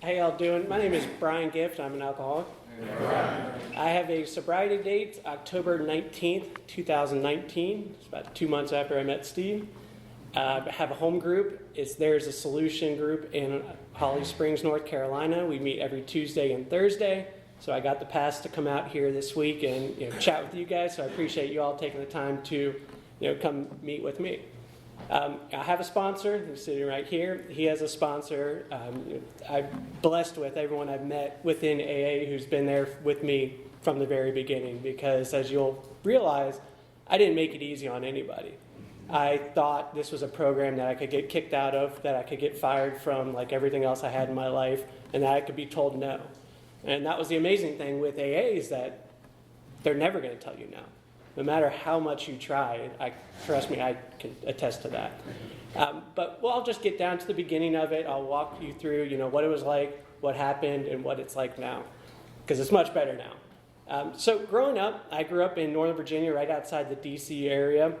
How y'all doing? My name is Brian Gift. I'm an alcoholic. I have a sobriety date, October 19th, 2019. It's about 2 months after I met Steve. I have a home group. There's a solution group in Holly Springs, North Carolina. We meet every Tuesday and Thursday. So I got the pass to come out here this week and chat with you guys. So I appreciate you all taking the time to come meet with me. I have a sponsor who's sitting right here. He has a sponsor. I'm blessed with everyone I've met within AA who's been there with me from the very beginning, because as you'll realize, I didn't make it easy on anybody. I thought this was a program that I could get kicked out of, that I could get fired from like everything else I had in my life, and that I could be told no. And that was the amazing thing with AA, is that they're never going to tell you no. No matter how much you try, trust me, I can attest to that. But I'll just get down to the beginning of it. I'll walk you through, what it was like, what happened, and what it's like now, because it's much better now. So growing up, I grew up in Northern Virginia, right outside the D.C. area.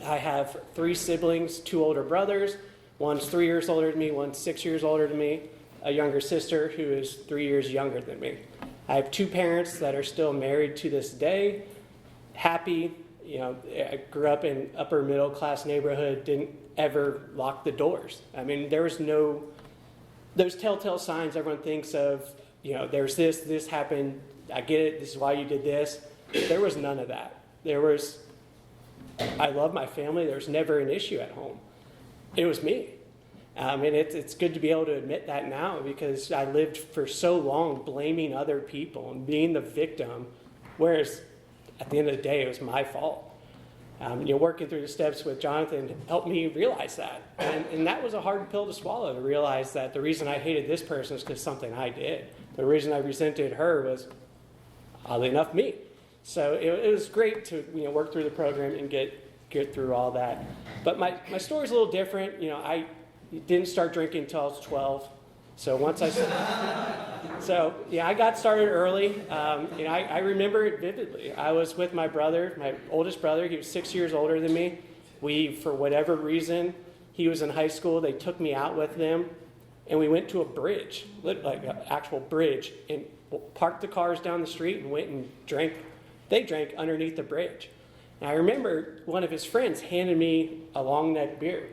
I have 3 siblings, 2 older brothers. One's 3 years older than me, one's 6 years older than me, a younger sister who is 3 years younger than me. I have 2 parents that are still married to this day. Happy, I grew up in upper middle class neighborhood, didn't ever lock the doors. I mean, there was those telltale signs everyone thinks of, there's this happened, I get it, this is why you did this. There was none of that. I love my family, there was never an issue at home. It was me. And it's good to be able to admit that now, because I lived for so long blaming other people and being the victim, whereas at the end of the day, it was my fault. Working through the steps with Jonathan helped me realize that. And that was a hard pill to swallow, to realize that the reason I hated this person is because something I did. The reason I resented her was, oddly enough, me. So it was great to work through the program and get through all that. But my story's a little different. I didn't start drinking until I was 12. So I got started early. I remember it vividly. I was with my brother, my oldest brother. He was 6 years older than me. For whatever reason, he was in high school. They took me out with them, and we went to a bridge, like an actual bridge, and parked the cars down the street and went and drank. They drank underneath the bridge. And I remember one of his friends handed me a long neck beer.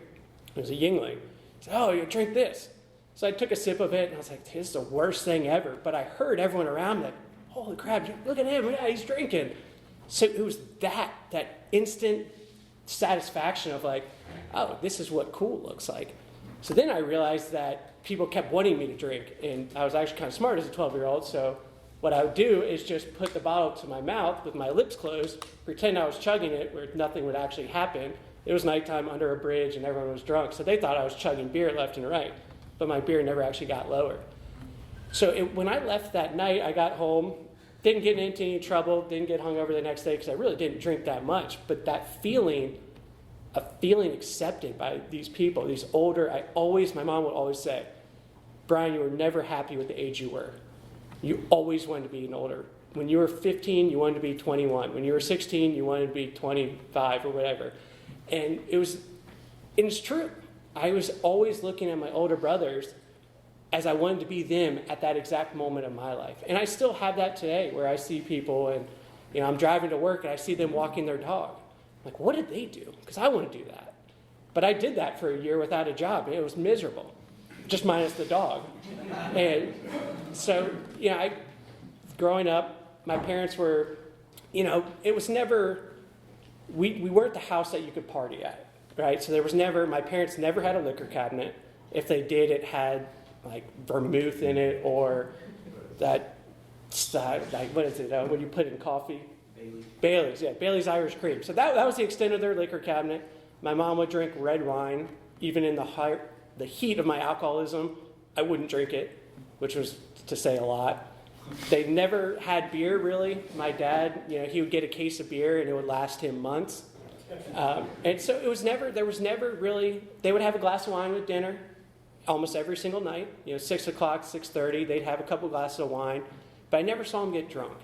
It was a Yingling. He said, "Oh, you drink this." So I took a sip of it, and I was like, this is the worst thing ever. But I heard everyone around me like, holy crap, look at him, yeah, he's drinking. So it was that instant satisfaction of like, oh, this is what cool looks like. So then I realized that people kept wanting me to drink, and I was actually kind of smart as a 12-year-old, so what I would do is just put the bottle to my mouth with my lips closed, pretend I was chugging it where nothing would actually happen. It was nighttime under a bridge, and everyone was drunk, so they thought I was chugging beer left and right. But my beer never actually got lower. So when I left that night, I got home, didn't get into any trouble, didn't get hungover the next day because I really didn't drink that much. But that feeling of feeling accepted by these people, these older, my mom would always say, Brian, you were never happy with the age you were. You always wanted to be an older. When you were 15, you wanted to be 21. When you were 16, you wanted to be 25 or whatever. And it's true. I was always looking at my older brothers as I wanted to be them at that exact moment of my life. And I still have that today, where I see people and, I'm driving to work and I see them walking their dog. I'm like, what did they do? Because I want to do that. But I did that for a year without a job, and it was miserable, just minus the dog. And so, growing up, my parents were, it was never, we weren't the house that you could party at. Right, so my parents never had a liquor cabinet. If they did, it had like vermouth in it, or that, what is it, what do you put in coffee? Bailey's Irish Cream. So that was the extent of their liquor cabinet. My mom would drink red wine. Even in the heat of my alcoholism, I wouldn't drink it, which was to say a lot. They never had beer, really. My dad, he would get a case of beer, and it would last him months. And so there was never really, they would have a glass of wine with dinner almost every single night, 6 o'clock, 6:30, they'd have a couple glasses of wine, but I never saw them get drunk,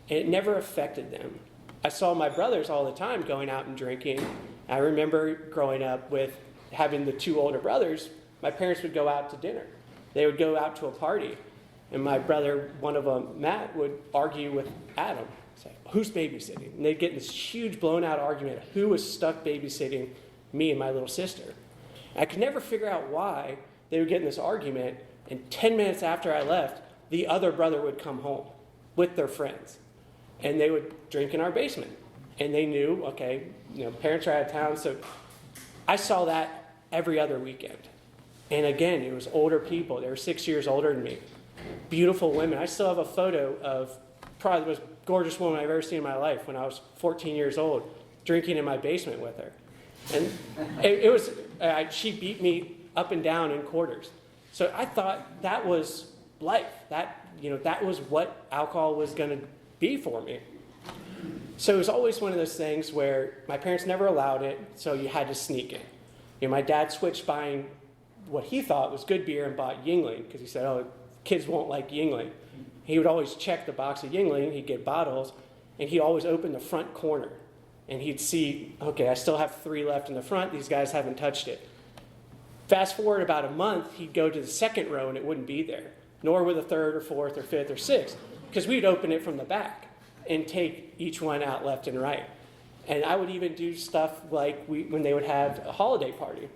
and it never affected them. I saw my brothers all the time going out and drinking. I remember growing up with having the 2 older brothers, my parents would go out to dinner. They would go out to a party, and my brother, one of them, Matt, would argue with Adam. Say, who's babysitting? And they'd get in this huge blown-out argument of who was stuck babysitting me and my little sister. I could never figure out why they would get in this argument, and 10 minutes after I left, the other brother would come home with their friends, and they would drink in our basement. And they knew, okay, parents are out of town, so I saw that every other weekend. And again, it was older people. They were 6 years older than me. Beautiful women. I still have a photo of probably the most gorgeous woman I've ever seen in my life when I was 14 years old, drinking in my basement with her. And it was, she beat me up and down in quarters. So I thought that was life. That was what alcohol was going to be for me. So it was always one of those things where my parents never allowed it, so you had to sneak it. My dad switched buying what he thought was good beer and bought Yingling, because he said, oh, kids won't like Yingling. He would always check the box of Yingling, he'd get bottles, and he'd always open the front corner. And he'd see, okay, I still have 3 left in the front, these guys haven't touched it. Fast forward about a month, he'd go to the second row and it wouldn't be there, nor would the third or fourth or fifth or sixth, because we'd open it from the back and take each one out left and right. And I would even do stuff like when they would have a holiday party.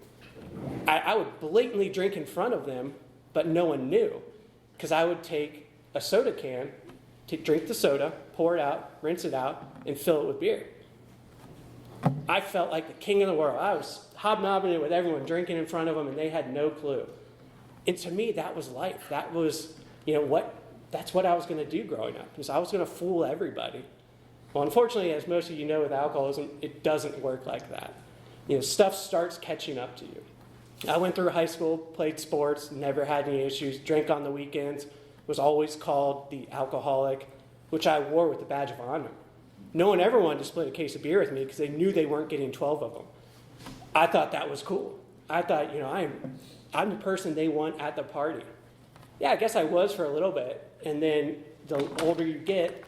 I would blatantly drink in front of them, but no one knew, because I would take a soda can, drink the soda, pour it out, rinse it out, and fill it with beer. I felt like the king of the world. I was hobnobbing it with everyone, drinking in front of them, and they had no clue. And to me, that was life. That was, that's what I was going to do growing up, because I was going to fool everybody. Well, unfortunately, as most of you know with alcoholism, it doesn't work like that. Stuff starts catching up to you. I went through high school, played sports, never had any issues, drank on the weekends, was always called the alcoholic, which I wore with a badge of honor. No one ever wanted to split a case of beer with me because they knew they weren't getting 12 of them. I thought that was cool. I thought, I'm the person they want at the party. Yeah, I guess I was for a little bit. And then the older you get,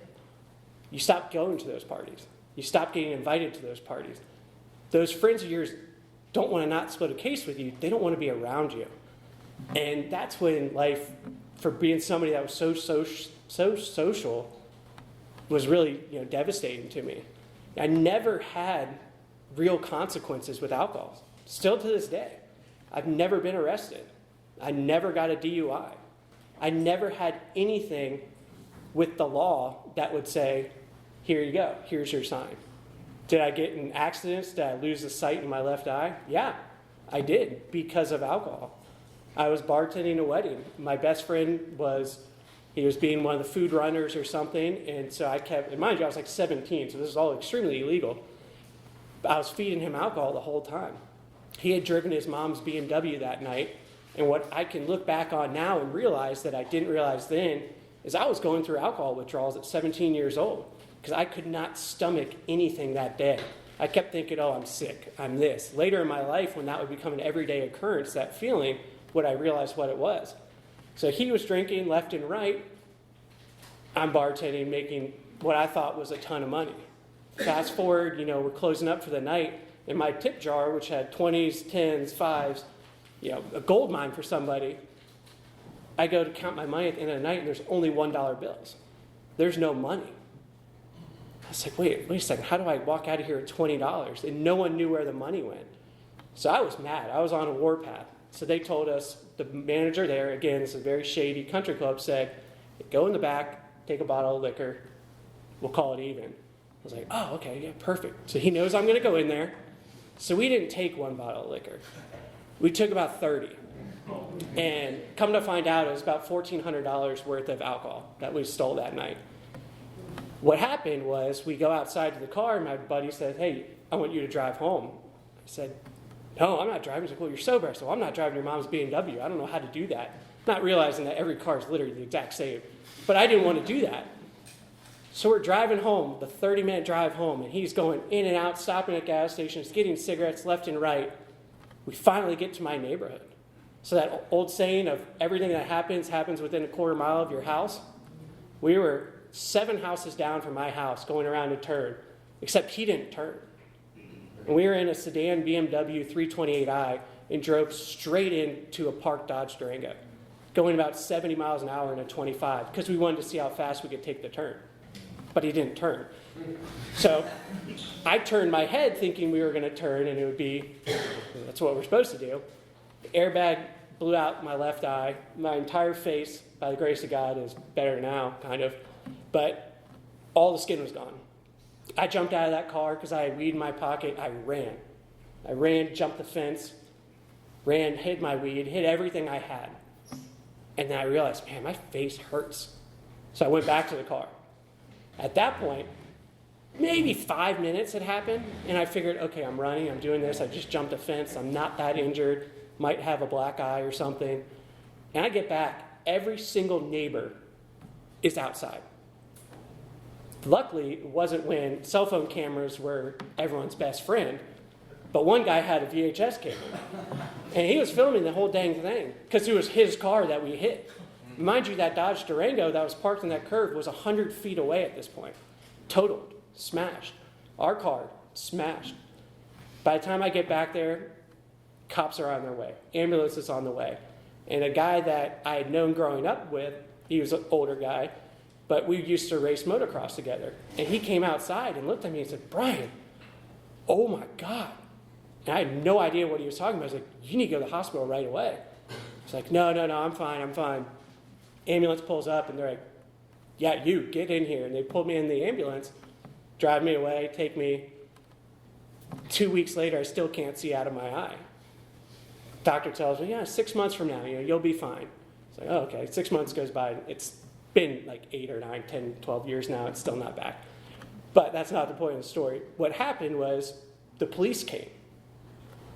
you stop going to those parties. You stop getting invited to those parties. Those friends of yours don't want to not split a case with you. They don't want to be around you. And that's when life, for being somebody that was so social, was really devastating to me. I never had real consequences with alcohol. Still to this day. I've never been arrested. I never got a DUI. I never had anything with the law that would say, here you go, here's your sign. Did I get in accidents? Did I lose the sight in my left eye? Yeah, I did, because of alcohol. I was bartending a wedding. My best friend he was being one of the food runners or something, and so and mind you, I was like 17, so this is all extremely illegal. I was feeding him alcohol the whole time. He had driven his mom's BMW that night, and what I can look back on now and realize that I didn't realize then is I was going through alcohol withdrawals at 17 years old, because I could not stomach anything that day. I kept thinking, oh, I'm sick, I'm this. Later in my life, when that would become an everyday occurrence, that feeling, would I realize what it was. So he was drinking left and right. I'm bartending, making what I thought was a ton of money. Fast forward, we're closing up for the night, and my tip jar, which had 20s, 10s, 5s, a gold mine for somebody, I go to count my money at the end of the night, and there's only $1 bills. There's no money. I was like, wait a second, how do I walk out of here with $20? And no one knew where the money went. So I was mad. I was on a warpath. So they told us, the manager there, again, this is a very shady country club, said, go in the back, take a bottle of liquor, we'll call it even. I was like, oh, okay, yeah, perfect. So he knows I'm going to go in there. So we didn't take one bottle of liquor. We took about 30. And come to find out, it was about $1,400 worth of alcohol that we stole that night. What happened was we go outside to the car, and my buddy said, hey, I want you to drive home. I said, no, I'm not driving. He's like, well, you're sober. I said, well, I'm not driving your mom's BMW. I don't know how to do that. Not realizing that every car is literally the exact same. But I didn't want to do that. So we're driving home, the 30-minute drive home, and he's going in and out, stopping at gas stations, getting cigarettes left and right. We finally get to my neighborhood. So that old saying of everything that happens within a quarter mile of your house. We were 7 houses down from my house going around a turn, except he didn't turn. And we were in a sedan BMW 328i and drove straight into a parked Dodge Durango. going about 70 miles an hour in a 25 because we wanted to see how fast we could take the turn. But he didn't turn. So I turned my head thinking we were going to turn and it would be, that's what we're supposed to do. The airbag blew out my left eye. My entire face, by the grace of God, is better now, kind of. But all the skin was gone. I jumped out of that car because I had weed in my pocket. I ran, jumped the fence, ran, hid my weed, hid everything I had. And then I realized, man, my face hurts. So I went back to the car. At that point, maybe 5 minutes had happened, and I figured, okay, I'm running, I'm doing this, I just jumped a fence, I'm not that injured, might have a black eye or something. And I get back, every single neighbor is outside. Luckily, it wasn't when cell phone cameras were everyone's best friend, but one guy had a VHS camera, and he was filming the whole dang thing, because it was his car that we hit. Mind you, that Dodge Durango that was parked in that curve was 100 feet away at this point. Totaled, smashed. Our car, smashed. By the time I get back there, cops are on their way. Ambulance is on the way. And a guy that I had known growing up with, he was an older guy, but we used to race motocross together. And he came outside and looked at me and said, Brian, oh my God. And I had no idea what he was talking about. I was like, you need to go to the hospital right away. He's like, no, I'm fine. Ambulance pulls up and they're like, yeah, you, get in here. And they pulled me in the ambulance, drive me away, take me. 2 weeks later, I still can't see out of my eye. Doctor tells me, 6 months from now, you'll be fine. It's like, oh, okay. 6 months goes by. It's been like 8 or 9, 10, 12 years now. It's still not back. But that's not the point of the story. What happened was the police came.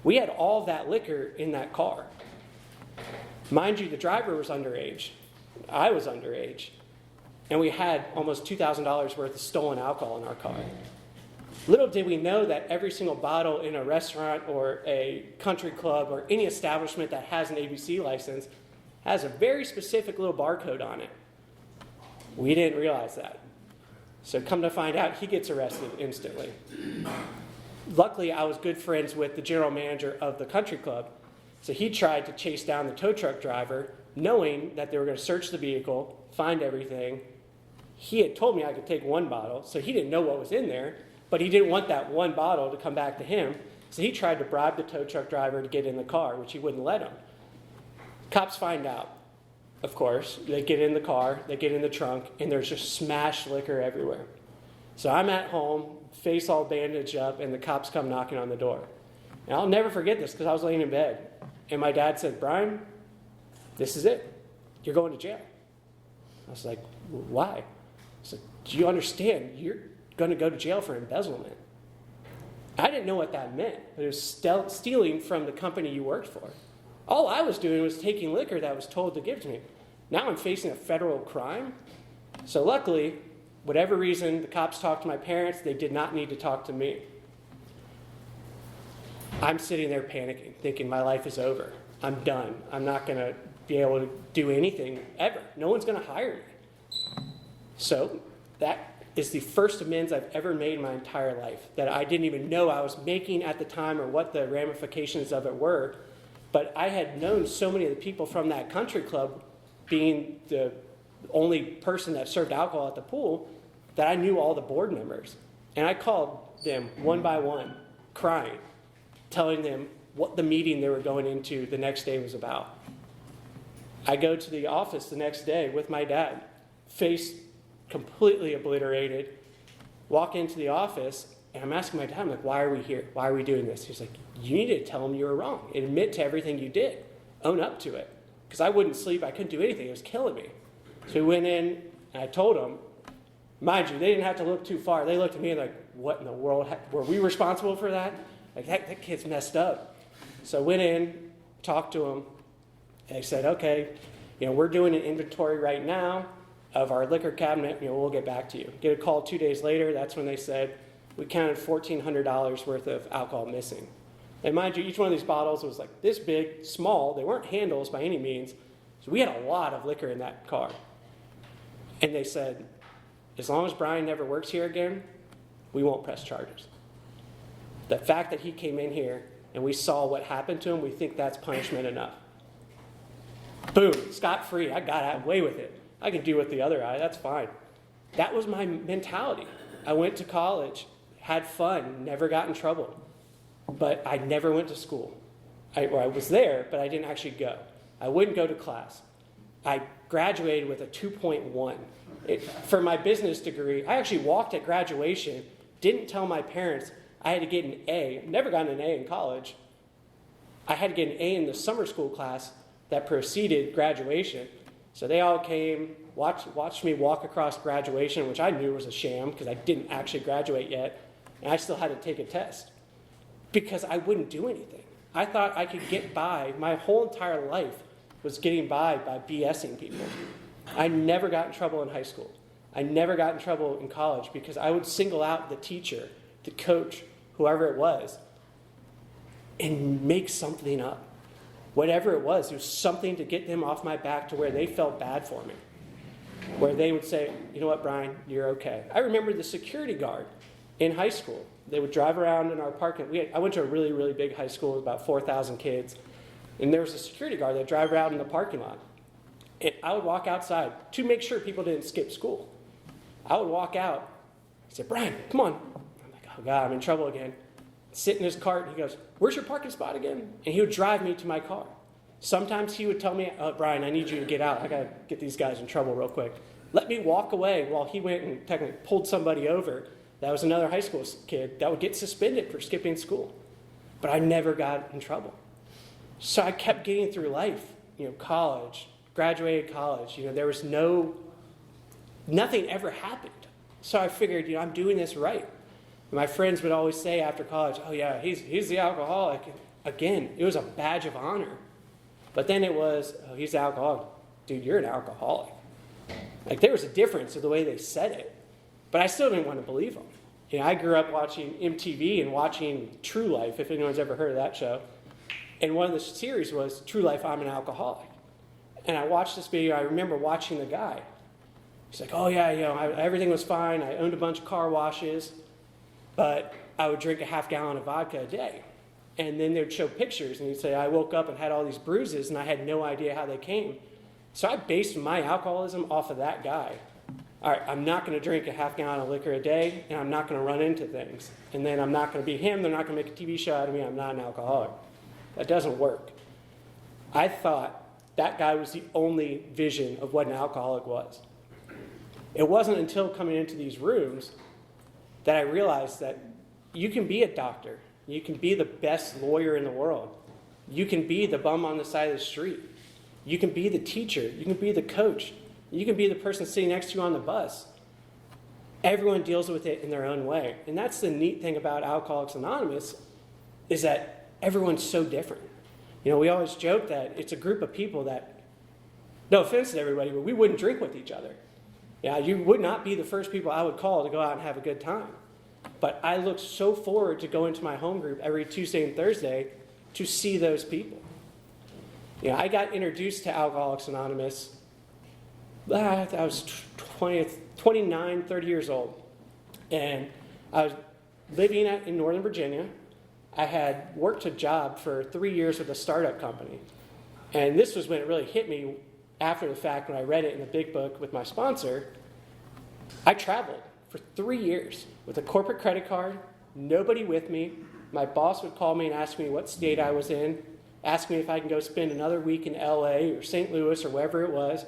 We had all that liquor in that car. Mind you, the driver was underage. I was underage. And we had almost $2,000 worth of stolen alcohol in our car. Little did we know that every single bottle in a restaurant or a country club or any establishment that has an ABC license has a very specific little barcode on it. We didn't realize that. So come to find out, he gets arrested instantly. Luckily, I was good friends with the general manager of the country club. So he tried to chase down the tow truck driver, knowing that they were going to search the vehicle, find everything. He had told me I could take one bottle, so he didn't know what was in there, but he didn't want that one bottle to come back to him. So he tried to bribe the tow truck driver to get in the car, which he wouldn't let him. Cops find out, of course. They get in the car, they get in the trunk, and there's just smashed liquor everywhere. So I'm at home, face all bandaged up, and the cops come knocking on the door. And I'll never forget this because I was laying in bed. And my dad said, Brian, this is it. You're going to jail. I was like, why? I said, do you understand? You're going to go to jail for embezzlement. I didn't know what that meant, but it was stealing from the company you worked for. All I was doing was taking liquor that was told to give to me. Now I'm facing a federal crime. So luckily, whatever reason, the cops talked to my parents. They did not need to talk to me. I'm sitting there panicking, thinking my life is over. I'm done. I'm not going to be able to do anything ever. No one's going to hire me. So that is the first amends I've ever made in my entire life that I didn't even know I was making at the time or what the ramifications of it were. But I had known so many of the people from that country club, being the only person that served alcohol at the pool, that I knew all the board members. And I called them one by one, crying, telling them what the meeting they were going into the next day was about. I go to the office the next day with my dad, face completely obliterated, walk into the office, and I'm asking my dad, I'm like, why are we here? Why are we doing this? He's like, you need to tell them you were wrong. Admit to everything you did. Own up to it. Because I wouldn't sleep. I couldn't do anything. It was killing me. So we went in, and I told them, mind you, they didn't have to look too far. They looked at me like, what in the world? Were we responsible for that? Like, that kid's messed up. So went in, talked to him. They said, okay, we're doing an inventory right now of our liquor cabinet. We'll get back to you. Get a call 2 days later. That's when they said, we counted $1,400 worth of alcohol missing. And mind you, each one of these bottles was like this big, small. They weren't handles by any means. So we had a lot of liquor in that car. And they said, as long as Brian never works here again, we won't press charges. The fact that he came in here and we saw what happened to him, we think that's punishment enough. Boom, scot-free. I got away with it. I can do with the other eye. That's fine. That was my mentality. I went to college, had fun, never got in trouble. But I never went to school. I was there, but I didn't actually go. I wouldn't go to class. I graduated with a 2.1. For my business degree, I actually walked at graduation, didn't tell my parents I had to get an A. Never got an A in college. I had to get an A in the summer school class that preceded graduation. So they all came, watched me walk across graduation, which I knew was a sham because I didn't actually graduate yet, and I still had to take a test because I wouldn't do anything. I thought I could get by. My whole entire life was getting by BSing people. I never got in trouble in high school. I never got in trouble in college because I would single out the teacher, the coach, whoever it was, and make something up. Whatever it was something to get them off my back to where they felt bad for me. Where they would say, you know what, Brian, you're okay. I remember the security guard in high school. They would drive around in our parking. I went to a really, really big high school with about 4,000 kids. And there was a security guard that would drive around in the parking lot. And I would walk outside to make sure people didn't skip school. I would walk out. He said, Brian, come on. I'm like, oh, God, I'm in trouble again. Sit in his cart, and he goes, where's your parking spot again? And he would drive me to my car. Sometimes he would tell me, oh, Brian, I need you to get out. I got to get these guys in trouble real quick. Let me walk away while he went and technically pulled somebody over. That was another high school kid that would get suspended for skipping school. But I never got in trouble. So I kept getting through life, college, graduated college. There was nothing ever happened. So I figured, I'm doing this right. My friends would always say after college, oh yeah, he's the alcoholic. Again, it was a badge of honor. But then it was, oh, he's the alcoholic. Dude, you're an alcoholic. Like there was a difference in the way they said it. But I still didn't want to believe them. I grew up watching MTV and watching True Life, if anyone's ever heard of that show. And one of the series was True Life, I'm an Alcoholic. And I watched this video. I remember watching the guy. He's like, oh yeah, everything was fine. I owned a bunch of car washes. But I would drink a half gallon of vodka a day. And then they'd show pictures, and he'd say, I woke up and had all these bruises, and I had no idea how they came. So I based my alcoholism off of that guy. All right, I'm not going to drink a half gallon of liquor a day, and I'm not going to run into things. And then I'm not going to be him. They're not going to make a TV show out of me. I'm not an alcoholic. That doesn't work. I thought that guy was the only vision of what an alcoholic was. It wasn't until coming into these rooms that I realized that you can be a doctor. You can be the best lawyer in the world. You can be the bum on the side of the street. You can be the teacher. You can be the coach. You can be the person sitting next to you on the bus. Everyone deals with it in their own way. And that's the neat thing about Alcoholics Anonymous is that everyone's so different. We always joke that it's a group of people that, no offense to everybody, but we wouldn't drink with each other. You would not be the first people I would call to go out and have a good time. But I look so forward to going to my home group every Tuesday and Thursday to see those people. I got introduced to Alcoholics Anonymous. I was 29, 30 years old. And I was living in Northern Virginia. I had worked a job for 3 years with a startup company. And this was when it really hit me after the fact when I read it in the big book with my sponsor. I traveled for 3 years with a corporate credit card, nobody with me. My boss would call me and ask me what state I was in, ask me if I can go spend another week in LA or St. Louis or wherever it was.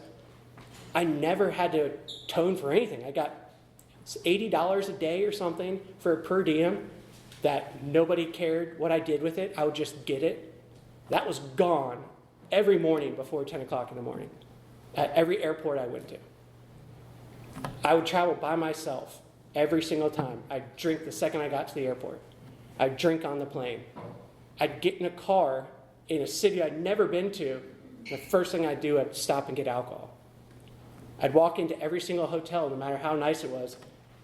I never had to atone for anything. I got $80 a day or something for a per diem that nobody cared what I did with it. I would just get it. That was gone every morning before 10 o'clock in the morning at every airport I went to. I would travel by myself every single time. I'd drink the second I got to the airport. I'd drink on the plane. I'd get in a car in a city I'd never been to. The first thing I'd do, I'd stop and get alcohol. I'd walk into every single hotel, no matter how nice it was,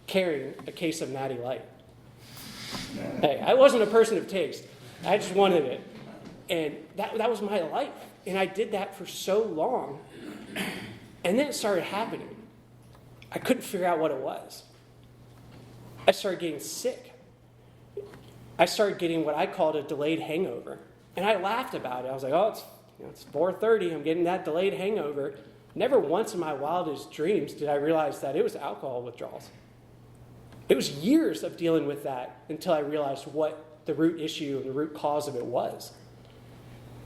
carrying a case of Natty Light. Hey, I wasn't a person of taste. I just wanted it. And that was my life. And I did that for so long. And then it started happening. I couldn't figure out what it was. I started getting sick. I started getting what I called a delayed hangover. And I laughed about it. I was like, oh, It's 4:30. I'm getting that delayed hangover. Never once in my wildest dreams did I realize that it was alcohol withdrawals. It was years of dealing with that until I realized what the root issue and the root cause of it was.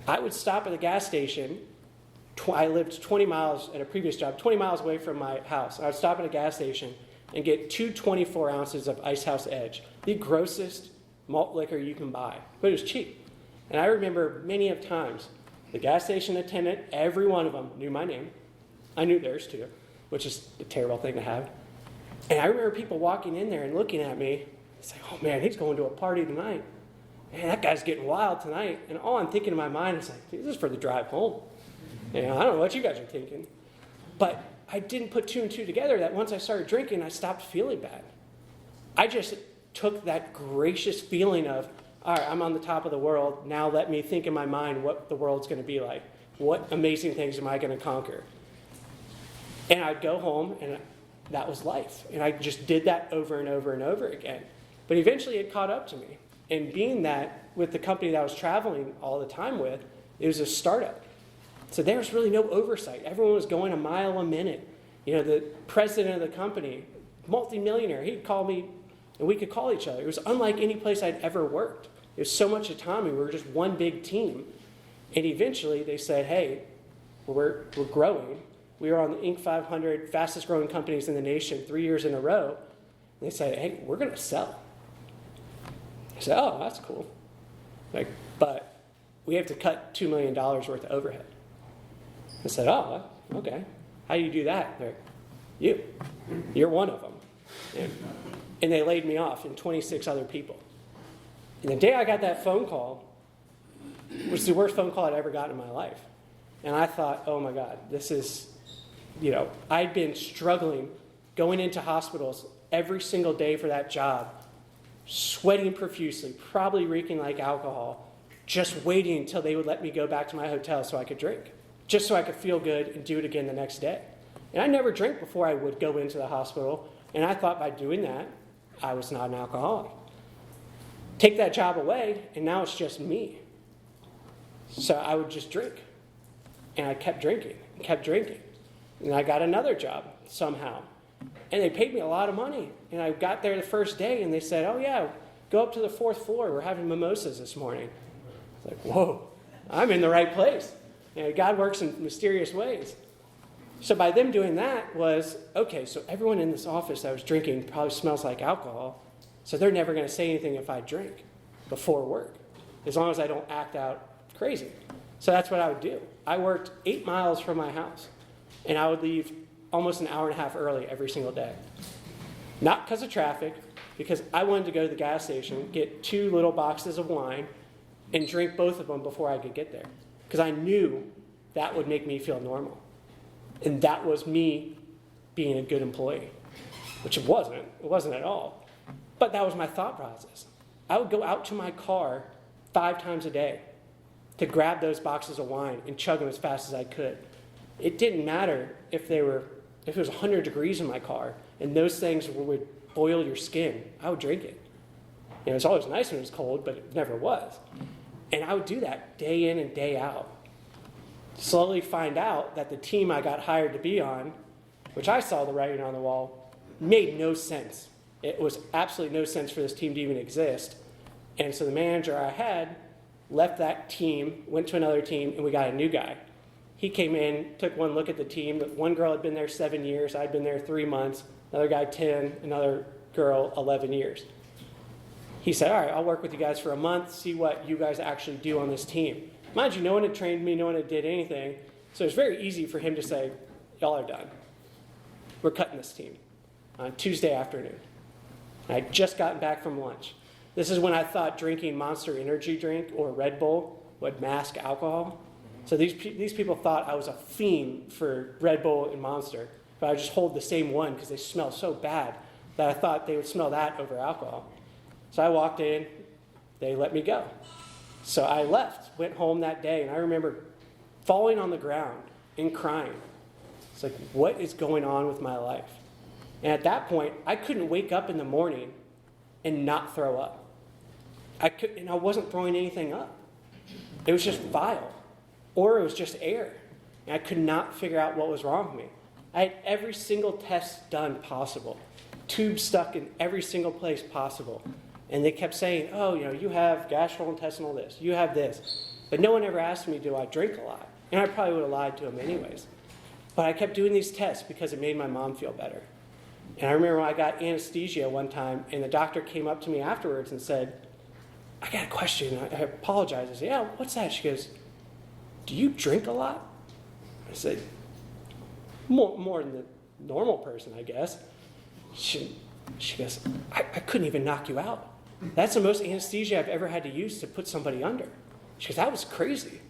I would stop at the gas station. I lived 20 miles at a previous job, 20 miles away from my house. I would stop at a gas station and get 24 ounces of Ice House Edge, the grossest malt liquor you can buy, but it was cheap. And I remember many of times the gas station attendant, every one of them knew my name. I knew theirs too, which is a terrible thing to have. And I remember people walking in there and looking at me and saying, oh man, he's going to a party tonight. Man, that guy's getting wild tonight. And all I'm thinking in my mind is like, this is for the drive home. I don't know what you guys are thinking. But I didn't put two and two together that once I started drinking, I stopped feeling bad. I just took that gracious feeling of, all right, I'm on the top of the world. Now let me think in my mind what the world's going to be like. What amazing things am I going to conquer? And I'd go home, and that was life. And I just did that over and over and over again. But eventually it caught up to me. And being that with the company that I was traveling all the time with, it was a startup. So there was really no oversight. Everyone was going a mile a minute. The president of the company, multimillionaire, he'd call me, and we could call each other. It was unlike any place I'd ever worked. It was so much autonomy. We were just one big team. And eventually they said, hey, we're growing. We were on the Inc. 500 fastest growing companies in the nation 3 years in a row. And they said, hey, we're going to sell. I said, oh, that's cool. But we have to cut $2 million worth of overhead. I said, oh, okay. How do you do that? They're like, you're one of them. And they laid me off and 26 other people. And the day I got that phone call was the worst phone call I'd ever gotten in my life. And I thought, oh my God, this is, I'd been struggling going into hospitals every single day for that job, sweating profusely, probably reeking like alcohol, just waiting until they would let me go back to my hotel so I could drink, just so I could feel good and do it again the next day. And I never drank before I would go into the hospital, and I thought by doing that, I was not an alcoholic. Take that job away, and now it's just me. So I would just drink. And I kept drinking and kept drinking. And I got another job somehow. And they paid me a lot of money. And I got there the first day, and they said, oh, yeah, go up to the 4th floor. We're having mimosas this morning. It's like, whoa, I'm in the right place. God works in mysterious ways. So by them doing that was, okay, so everyone in this office that was drinking probably smells like alcohol, so they're never going to say anything if I drink before work, as long as I don't act out crazy. So that's what I would do. I worked 8 miles from my house, and I would leave almost an hour and a half early every single day. Not because of traffic, because I wanted to go to the gas station, get 2 little boxes of wine, and drink both of them before I could get there, because I knew that would make me feel normal. And that was me being a good employee, which it wasn't. It wasn't at all. But that was my thought process. I would go out to my car 5 times a day to grab those boxes of wine and chug them as fast as I could. It didn't matter if it was 100 degrees in my car and those things would boil your skin. I would drink it. It's always nice when it's cold, but it never was. And I would do that day in and day out. Slowly find out that the team I got hired to be on, which I saw the writing on the wall, made no sense. It was absolutely no sense for this team to even exist. And so the manager I had left that team, went to another team, and we got a new guy. He came in, took one look at the team. One girl had been there 7 years. I'd been there 3 months. Another guy 10, another girl 11 years. He said, all right, I'll work with you guys for a month, see what you guys actually do on this team. Mind you, no one had trained me, no one had did anything. So it was very easy for him to say, y'all are done. We're cutting this team on Tuesday afternoon. I had just gotten back from lunch. This is when I thought drinking Monster Energy drink or Red Bull would mask alcohol. So these people thought I was a fiend for Red Bull and Monster, but I would just hold the same one because they smell so bad that I thought they would smell that over alcohol. So I walked in, they let me go. So I left, went home that day, and I remember falling on the ground and crying. It's like, what is going on with my life? And at that point, I couldn't wake up in the morning and not throw up. I wasn't throwing anything up. It was just vile. or it was just air. And I could not figure out what was wrong with me. I had every single test done possible, tubes stuck in every single place possible. And they kept saying, oh, you have gastrointestinal this, you have this. But no one ever asked me, do I drink a lot? And I probably would have lied to them anyways. But I kept doing these tests because it made my mom feel better. And I remember when I got anesthesia one time, and the doctor came up to me afterwards and said, I got a question. I apologize. I said, yeah, what's that? She goes, do you drink a lot? I said, more than the normal person, I guess. She goes, I couldn't even knock you out. That's the most anesthesia I've ever had to use to put somebody under. She goes, that was crazy.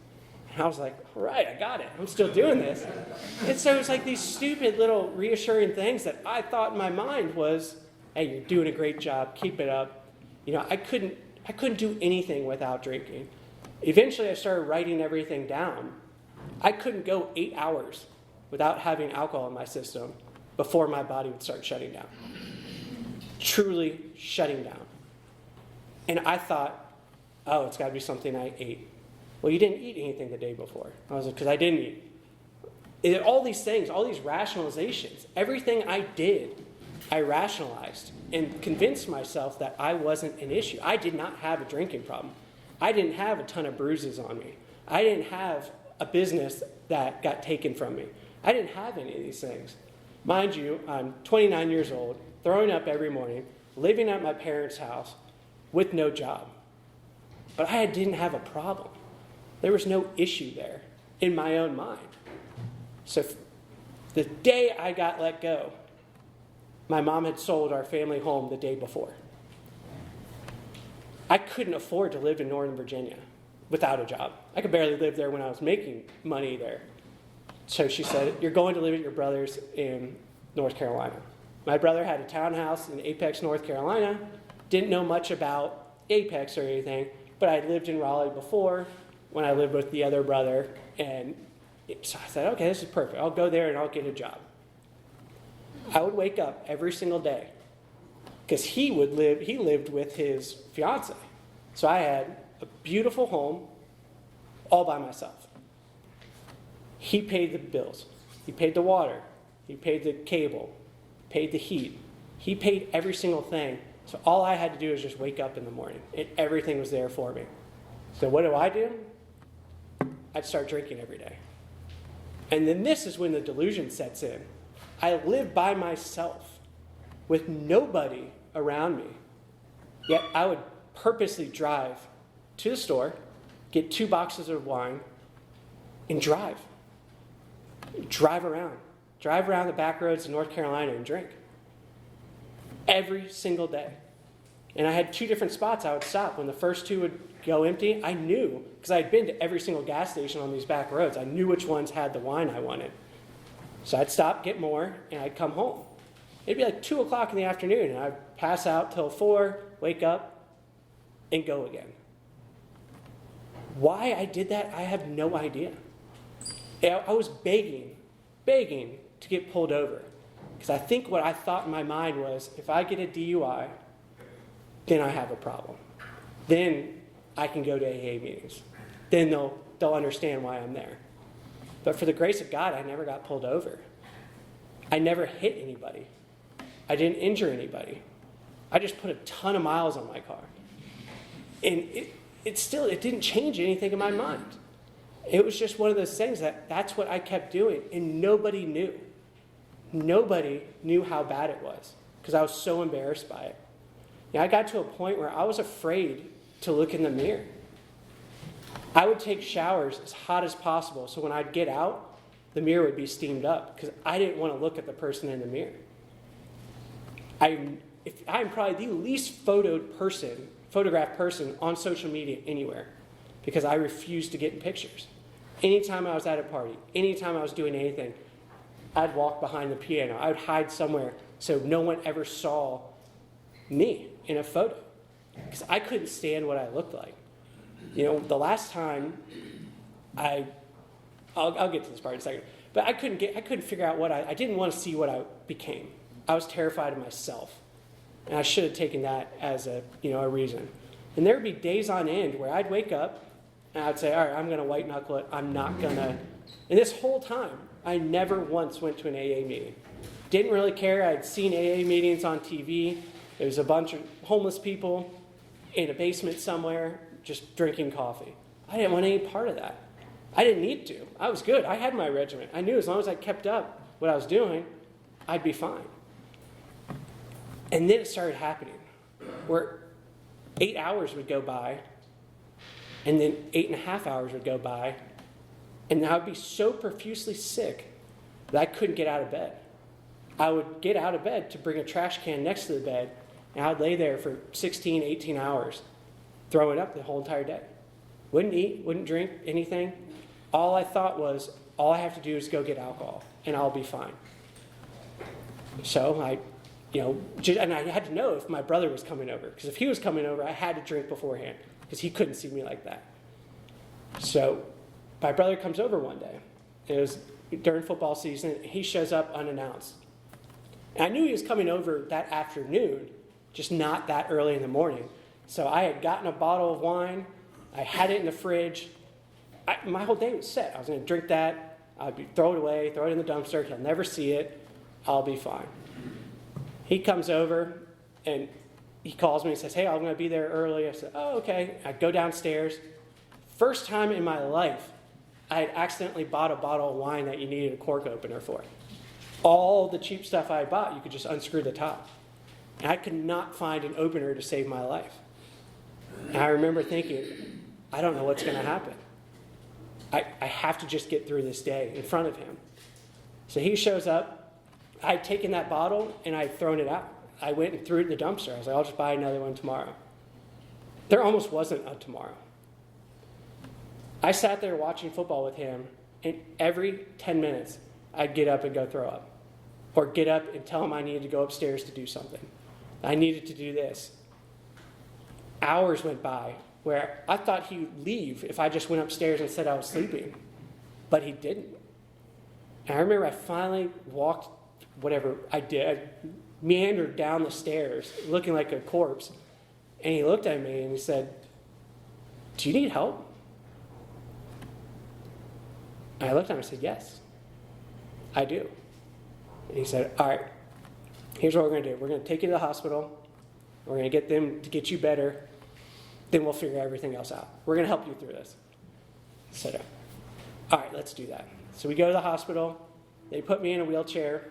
And I was like, all right, I got it. I'm still doing this. And so it's like these stupid little reassuring things that I thought in my mind was, hey, you're doing a great job. Keep it up. I couldn't do anything without drinking. Eventually, I started writing everything down. I couldn't go 8 hours without having alcohol in my system before my body would start shutting down. Truly shutting down. And I thought, oh, it's got to be something I ate. Well, you didn't eat anything the day before. I was like, because I didn't eat. All these things, all these rationalizations, everything I did, I rationalized and convinced myself that I wasn't an issue. I did not have a drinking problem. I didn't have a ton of bruises on me. I didn't have a business that got taken from me. I didn't have any of these things. Mind you, I'm 29 years old, throwing up every morning, living at my parents' house with no job. But I didn't have a problem. There was no issue there in my own mind. So the day I got let go, my mom had sold our family home the day before. I couldn't afford to live in Northern Virginia without a job. I could barely live there when I was making money there. So she said, you're going to live at your brother's in North Carolina. My brother had a townhouse in Apex, North Carolina. Didn't know much about Apex or anything, but I'd lived in Raleigh before when I lived with the other brother. And so I said, okay, this is perfect. I'll go there and I'll get a job. I would wake up every single day because he lived with his fiance. So I had a beautiful home all by myself. He paid the bills. He paid the water. He paid the cable. Paid the heat. He paid every single thing. So all I had to do was just wake up in the morning and everything was there for me. So what do? I'd start drinking every day. And then this is when the delusion sets in. I live by myself with nobody around me. Yet I would purposely drive to the store, get 2 boxes of wine, and drive. Drive around the back roads of North Carolina and drink. Every single day. And I had 2 different spots I would stop. When the first 2 would go empty, I knew, because I had been to every single gas station on these back roads, I knew which ones had the wine I wanted. So I'd stop, get more, and I'd come home. It'd be like 2 o'clock in the afternoon, and I'd pass out till 4, wake up, and go again. Why I did that, I have no idea. I was begging to get pulled over. Because I think what I thought in my mind was, if I get a DUI, then I have a problem. Then I can go to AA meetings. Then they'll understand why I'm there. But for the grace of God, I never got pulled over. I never hit anybody. I didn't injure anybody. I just put a ton of miles on my car. And it didn't change anything in my mind. It was just one of those things that's what I kept doing. And nobody knew. Nobody knew how bad it was because I was so embarrassed by it. I got to a point where I was afraid to look in the mirror. I would take showers as hot as possible so when I'd get out, the mirror would be steamed up because I didn't want to look at the person in the mirror. I'm probably the least photographed person on social media anywhere because I refused to get in pictures. Anytime I was at a party, anytime I was doing anything, I'd walk behind the piano. I would hide somewhere so no one ever saw me in a photo because I couldn't stand what I looked like. The last time I'll get to this part in a second, but I couldn't figure out I didn't want to see what I became. I was terrified of myself, and I should have taken that as a reason. And there would be days on end where I'd wake up And I'd say, all right, I'm going to white knuckle it. I'm not going to. And this whole time, I never once went to an AA meeting. Didn't really care. I'd seen AA meetings on TV. There was a bunch of homeless people in a basement somewhere just drinking coffee. I didn't want any part of that. I didn't need to. I was good. I had my regimen. I knew as long as I kept up what I was doing, I'd be fine. And then it started happening, where 8 hours would go by, and then 8.5 hours would go by, and I would be so profusely sick that I couldn't get out of bed. I would get out of bed to bring a trash can next to the bed, and I would lay there for 16, 18 hours, throwing up the whole entire day. Wouldn't eat, wouldn't drink anything. All I thought was, all I have to do is go get alcohol, and I'll be fine. So and I had to know if my brother was coming over, because if he was coming over, I had to drink beforehand, because he couldn't see me like that. So my brother comes over one day. It was during football season. He shows up unannounced. And I knew he was coming over that afternoon, just not that early in the morning. So I had gotten a bottle of wine. I had it in the fridge. My whole day was set. I was going to drink that. I'd throw it away, throw it in the dumpster. He'll never see it. I'll be fine. He comes over, and he calls me and says, hey, I'm going to be there early. I said, oh, okay. I go downstairs. First time in my life, I had accidentally bought a bottle of wine that you needed a cork opener for. All the cheap stuff I bought, you could just unscrew the top. And I could not find an opener to save my life. And I remember thinking, I don't know what's going to happen. I have to just get through this day in front of him. So he shows up. I'd taken that bottle, and I'd thrown it out. I went and threw it in the dumpster. I was like, I'll just buy another one tomorrow. There almost wasn't a tomorrow. I sat there watching football with him, and every 10 minutes, I'd get up and go throw up. Or get up and tell him I needed to go upstairs to do something. I needed to do this. Hours went by where I thought he would leave if I just went upstairs and said I was sleeping. But he didn't. And I remember I finally walked, whatever I did, I meandered down the stairs looking like a corpse. And he looked at me and he said, do you need help? And I looked at him and said, yes, I do. And he said, all right, here's what we're going to do. We're going to take you to the hospital. We're going to get them to get you better. Then we'll figure everything else out. We're going to help you through this. I said, all right, let's do that. So we go to the hospital. They put me in a wheelchair.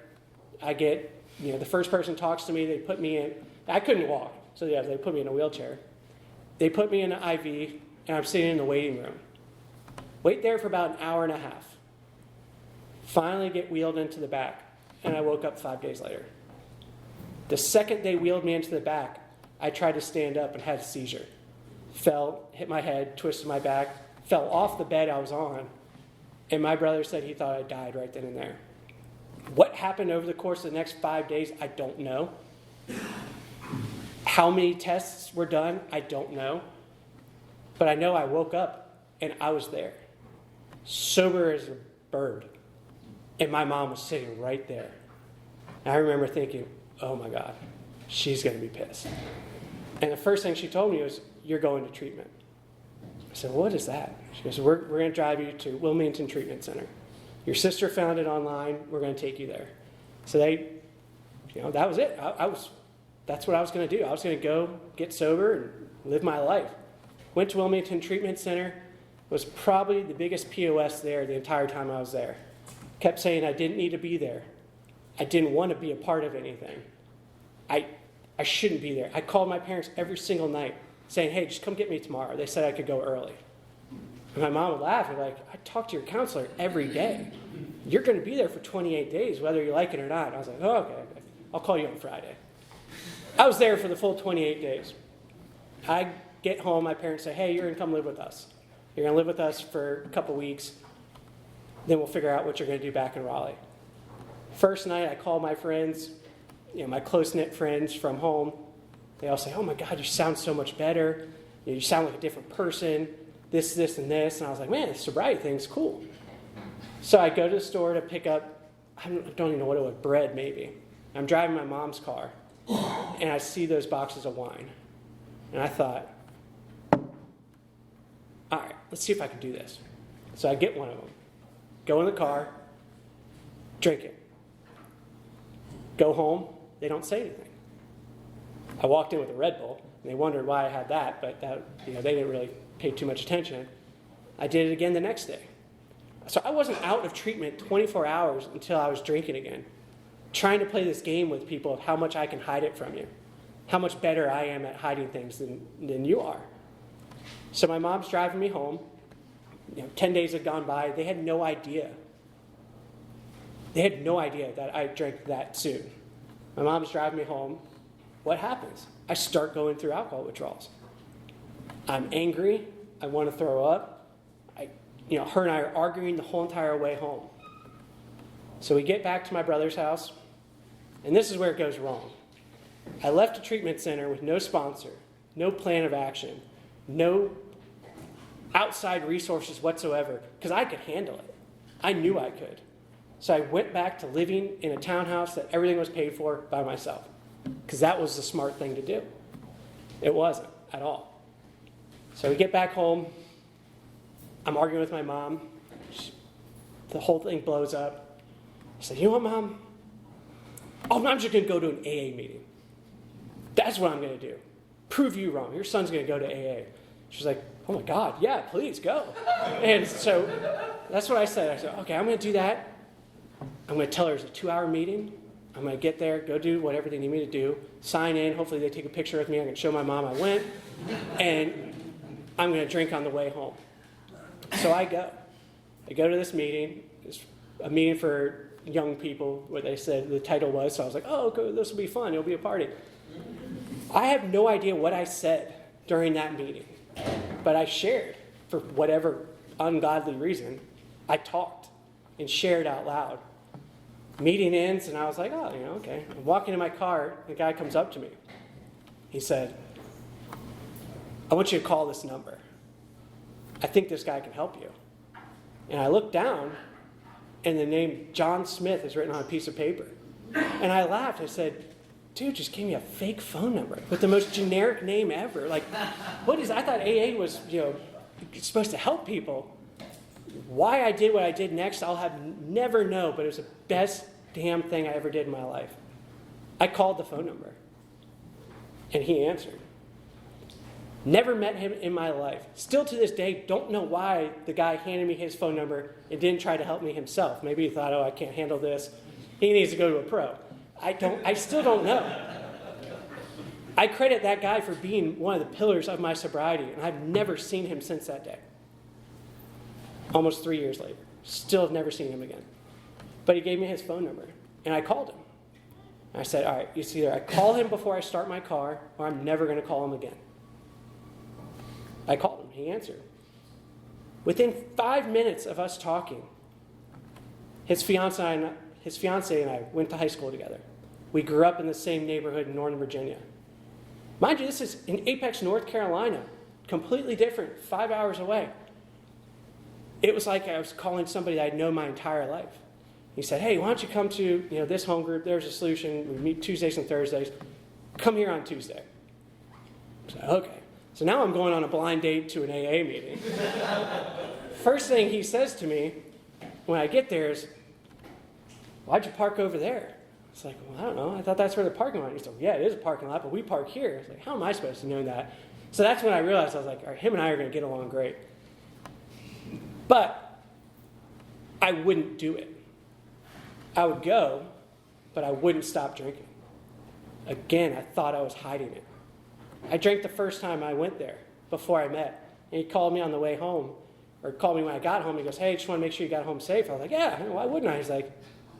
I get, the first person talks to me. They put me in. I couldn't walk. So yeah, they put me in a wheelchair. They put me in an IV, and I'm sitting in the waiting room. Wait there for about an hour and a half. Finally get wheeled into the back, and I woke up 5 days later. The second they wheeled me into the back, I tried to stand up and had a seizure. Fell, hit my head, twisted my back, fell off the bed I was on, and my brother said he thought I died right then and there. What happened over the course of the next 5 days, I don't know. How many tests were done, I don't know. But I know I woke up and I was there, sober as a bird. And my mom was sitting right there. And I remember thinking, oh my God, she's going to be pissed. And the first thing she told me was, you're going to treatment. I said, what is that? She goes, we're going to drive you to Wilmington Treatment Center. Your sister found it online. We're going to take you there. So they, that was it. That's what I was going to do. I was going to go get sober and live my life. Went to Wilmington Treatment Center. Was probably the biggest POS there the entire time I was there. Kept saying I didn't need to be there. I didn't want to be a part of anything. I shouldn't be there. I called my parents every single night saying, hey, just come get me tomorrow. They said I could go early. And my mom would laugh and like, I talk to your counselor every day. You're going to be there for 28 days, whether you like it or not. And I was like, oh, okay. I'll call you on Friday. I was there for the full 28 days. I get home, my parents say, hey, you're going to come live with us. You're going to live with us for a couple weeks. Then we'll figure out what you're going to do back in Raleigh. First night, I call my friends, my close-knit friends from home. They all say, oh my God, you sound so much better. You sound like a different person. This, and this. And I was like, man, the sobriety thing's cool. So I go to the store to pick up, I don't even know what it was, bread maybe. I'm driving my mom's car, and I see those boxes of wine. And I thought, all right, let's see if I can do this. So I get one of them, go in the car, drink it. Go home, they don't say anything. I walked in with a Red Bull, and they wondered why I had that, but they didn't really pay too much attention. I did it again the next day. So I wasn't out of treatment 24 hours until I was drinking again, trying to play this game with people of how much I can hide it from you, how much better I am at hiding things than you are. So my mom's driving me home. 10 days had gone by. They had no idea. They had no idea that I drank that soon. My mom's driving me home. What happens? I start going through alcohol withdrawals. I'm angry. I want to throw up. Her and I are arguing the whole entire way home. So we get back to my brother's house, and this is where it goes wrong. I left a treatment center with no sponsor, no plan of action, no outside resources whatsoever, because I could handle it. I knew I could. So I went back to living in a townhouse that everything was paid for by myself, because that was the smart thing to do. It wasn't at all. So we get back home. I'm arguing with my mom. The whole thing blows up. I said, you know what, Mom? I'm just going to go to an AA meeting. That's what I'm going to do. Prove you wrong. Your son's going to go to AA. She's like, oh my God, yeah, please go. And so that's what I said. I said, okay, I'm going to do that. I'm going to tell her it's a 2-hour meeting. I'm going to get there, go do whatever they need me to do, sign in. Hopefully they take a picture with me. I can show my mom I went. And I'm going to drink on the way home. So I go. I go to this meeting. It's a meeting for young people, what they said the title was. So I was like, oh, okay, this will be fun. It'll be a party. I have no idea what I said during that meeting, but I shared for whatever ungodly reason. I talked and shared out loud. Meeting ends, and I was like, oh, okay. I'm walking in my car. The guy comes up to me. He said, I want you to call this number. I think this guy can help you. And I looked down, and the name John Smith is written on a piece of paper. And I laughed. I said, dude just gave me a fake phone number with the most generic name ever. Like, what is, I thought AA was, supposed to help people. Why I did what I did next, I'll never know, but it was the best damn thing I ever did in my life. I called the phone number, and he answered. Never met him in my life. Still to this day, don't know why the guy handed me his phone number and didn't try to help me himself. Maybe he thought, I can't handle this. He needs to go to a pro. I still don't know. I credit that guy for being one of the pillars of my sobriety, and I've never seen him since that day. Almost 3 years later. Still have never seen him again. But he gave me his phone number, and I called him. I said, all right, it's either I call him before I start my car, or I'm never going to call him again. I called him. He answered. Within 5 minutes of us talking, his fiance and I went to high school together. We grew up in the same neighborhood in Northern Virginia. Mind you, this is in Apex, North Carolina. Completely different, 5 hours away. It was like I was calling somebody I'd known my entire life. He said, hey, why don't you come to this home group? There's a solution. We meet Tuesdays and Thursdays. Come here on Tuesday. I said, okay. So now I'm going on a blind date to an AA meeting. First thing he says to me when I get there is, why'd you park over there? It's like, well, I don't know. I thought that's where the parking lot is. He said, yeah, it is a parking lot, but we park here. I was like, how am I supposed to know that? So that's when I realized, I was like, all right, him and I are going to get along great. But I wouldn't do it. I would go, but I wouldn't stop drinking. Again, I thought I was hiding it. I drank the first time I went there before I met. And he called me on the way home, or called me when I got home. He goes, hey, just want to make sure you got home safe. I was like, yeah, why wouldn't I? He's like,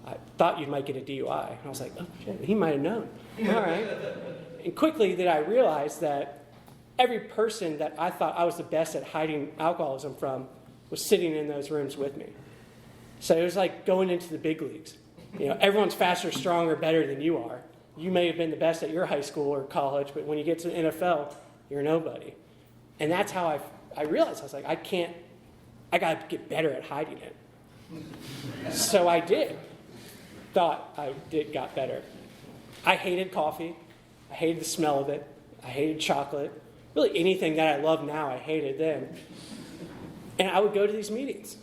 I thought you might get a DUI. And I was like, oh, shit, he might have known. All right. And quickly did I realize that every person that I thought I was the best at hiding alcoholism from was sitting in those rooms with me. So it was like going into the big leagues. Everyone's faster, stronger, better than you are. You may have been the best at your high school or college, but when you get to the NFL, you're nobody. And that's how I realized. I was like, I got to get better at hiding it. So I did. Got better. I hated coffee. I hated the smell of it. I hated chocolate. Really anything that I love now, I hated then. And I would go to these meetings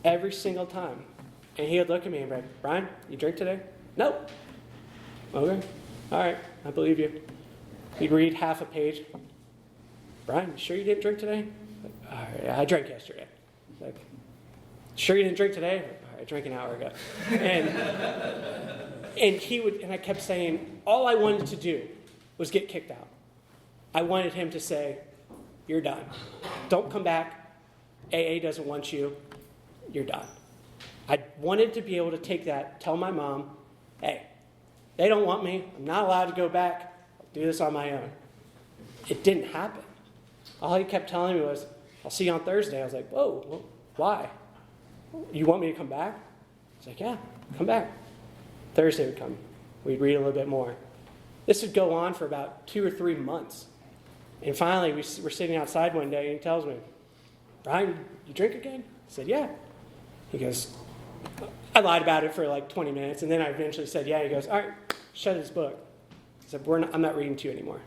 every single time. And he would look at me and be like, Brian, you drink today? Nope. Okay. All right. I believe you. He'd read half a page. Brian, you sure you didn't drink today? All right, I drank yesterday. Like, sure you didn't drink today? All right, I drank an hour ago. And I kept saying, all I wanted to do was get kicked out. I wanted him to say, you're done. Don't come back. AA doesn't want you. You're done. I wanted to be able to take that, tell my mom, hey, they don't want me. I'm not allowed to go back. I'll do this on my own. It didn't happen. All he kept telling me was, I'll see you on Thursday. I was like, whoa, well, why? You want me to come back? He's like, yeah, come back. Thursday would come. We'd read a little bit more. This would go on for about 2 or 3 months. And finally, we're sitting outside one day, and he tells me, Brian, you drink again? I said, yeah. He goes, I lied about it for like 20 minutes, and then I eventually said, yeah. He goes, all right, shut his book. I said, I'm not reading to you anymore.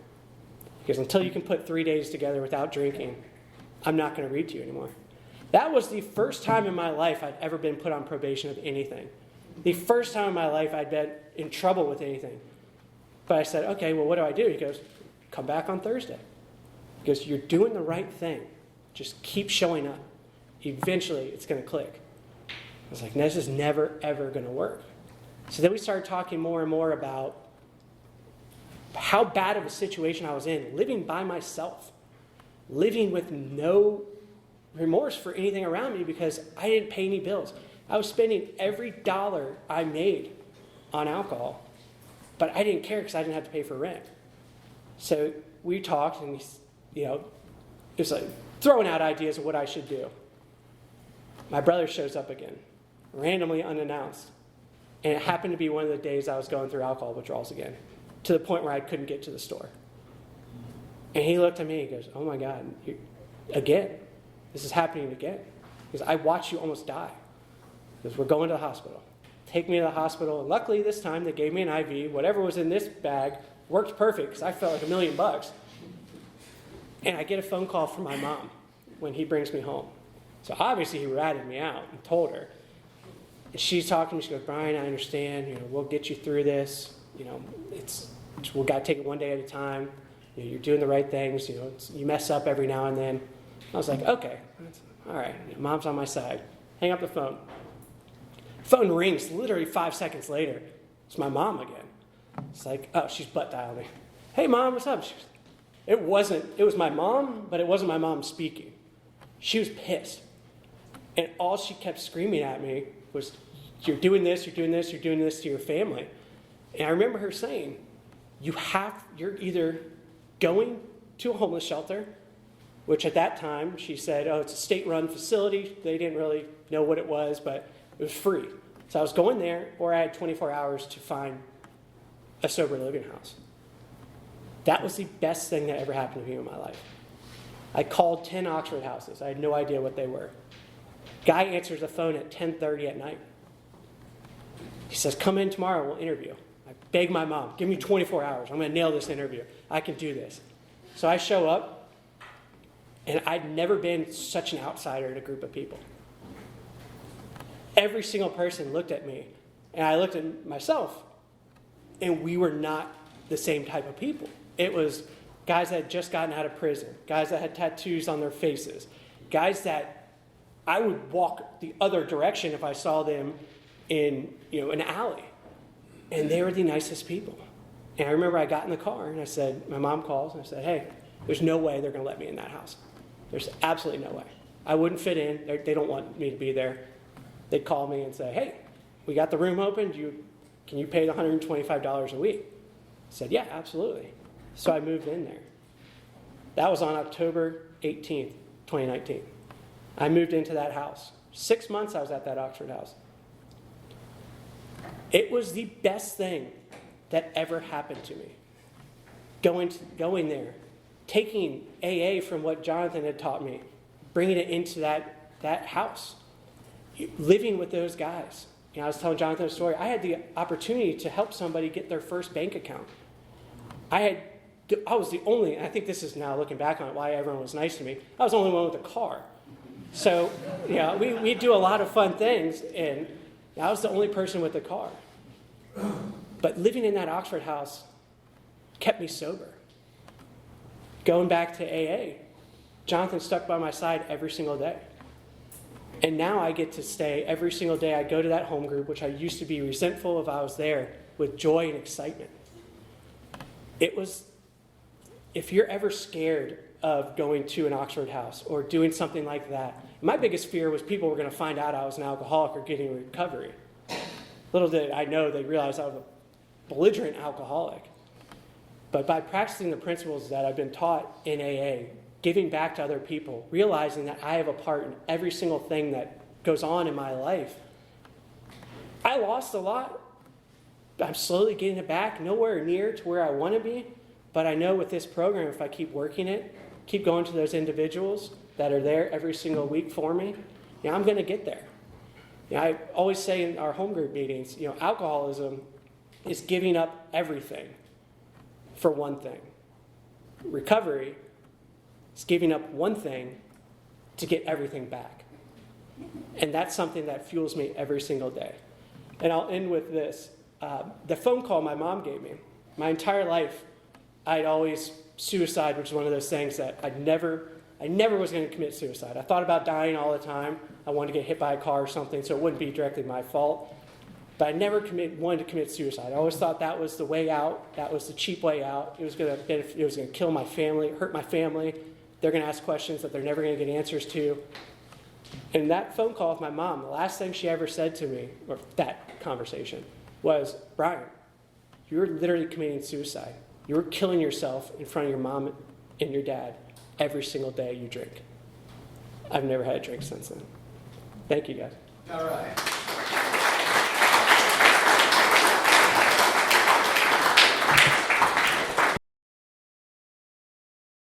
He goes, until you can put 3 days together without drinking, I'm not going to read to you anymore. That was the first time in my life I'd ever been put on probation of anything. The first time in my life I'd been in trouble with anything. But I said, okay, well, what do I do? He goes, come back on Thursday. He goes, you're doing the right thing. Just keep showing up. Eventually, it's going to click. I was like, this is never, ever going to work. So then we started talking more and more about how bad of a situation I was in, living by myself, living with no remorse for anything around me because I didn't pay any bills. I was spending every dollar I made on alcohol, but I didn't care because I didn't have to pay for rent. So we talked, and it was like throwing out ideas of what I should do. My brother shows up again, randomly unannounced, and it happened to be one of the days I was going through alcohol withdrawals again, to the point where I couldn't get to the store. And he looked at me and goes, oh my God, again, this is happening again. Because I watched you almost die. Because we're going to the hospital. Take me to the hospital. And luckily this time they gave me an IV. Whatever was in this bag worked perfect because I felt like $1 million. And I get a phone call from my mom when he brings me home. So obviously he ratted me out and told her. And she's talking to me. She goes, Brian, I understand. We'll get you through this. We've got to take it one day at a time. You're doing the right things. You mess up every now and then. I was like, okay, all right. Mom's on my side. Hang up the phone. Phone rings literally 5 seconds later. It's my mom again. It's like, oh, she's butt dialing me. Hey, Mom, what's up? It was my mom, but it wasn't my mom speaking. She was pissed. And all she kept screaming at me was, you're doing this, you're doing this, you're doing this to your family. And I remember her saying, you're either going to a homeless shelter, which at that time she said, oh, it's a state-run facility. They didn't really know what it was, but it was free. So I was going there, or I had 24 hours to find a sober living house. That was the best thing that ever happened to me in my life. I called 10 Oxford houses. I had no idea what they were. Guy answers the phone at 10:30 at night. He says, come in tomorrow, we'll interview. I beg my mom, give me 24 hours. I'm going to nail this interview. I can do this. So I show up, and I'd never been such an outsider in a group of people. Every single person looked at me, and I looked at myself, and we were not the same type of people. It was guys that had just gotten out of prison, guys that had tattoos on their faces, guys that I would walk the other direction if I saw them in an alley. And they were the nicest people. And I remember I got in the car, and I said, my mom calls, and I said, hey, there's no way they're going to let me in that house. There's absolutely no way. I wouldn't fit in. They don't want me to be there. They'd call me and say, hey, we got the room open. Can you pay the $125 a week? I said, yeah, absolutely. So I moved in there. That was on October 18th, 2019. I moved into that house. 6 months I was at that Oxford house. It was the best thing that ever happened to me. Going there, taking AA from what Jonathan had taught me, bringing it into that house, living with those guys. I was telling Jonathan a story. I had the opportunity to help somebody get their first bank account. I was the only, and I think this is now looking back on it, why everyone was nice to me. I was the only one with a car. So, we do a lot of fun things, and I was the only person with a car. But living in that Oxford house kept me sober. Going back to AA, Jonathan stuck by my side every single day. And now I get to stay every single day. I go to that home group, which I used to be resentful if I was there, with joy and excitement. If you're ever scared of going to an Oxford house or doing something like that, my biggest fear was people were going to find out I was an alcoholic or getting recovery. Little did I know they realized I was a belligerent alcoholic. But by practicing the principles that I've been taught in AA, giving back to other people, realizing that I have a part in every single thing that goes on in my life, I lost a lot. I'm slowly getting it back, nowhere near to where I want to be. But I know with this program, if I keep working it, keep going to those individuals that are there every single week for me, I'm going to get there. I always say in our home group meetings, alcoholism is giving up everything for one thing. Recovery is giving up one thing to get everything back. And that's something that fuels me every single day. And I'll end with this. The phone call my mom gave me, my entire life, suicide, which is one of those things that I never was going to commit suicide. I thought about dying all the time. I wanted to get hit by a car or something, so it wouldn't be directly my fault. But I never wanted to commit suicide. I always thought that was the way out. That was the cheap way out. It was going to kill my family, hurt my family. They're going to ask questions that they're never going to get answers to. And that phone call with my mom, the last thing she ever said to me, or that conversation, was, Brian, you're literally committing suicide. You're killing yourself in front of your mom and your dad every single day you drink. I've never had a drink since then. Thank you, guys. All right.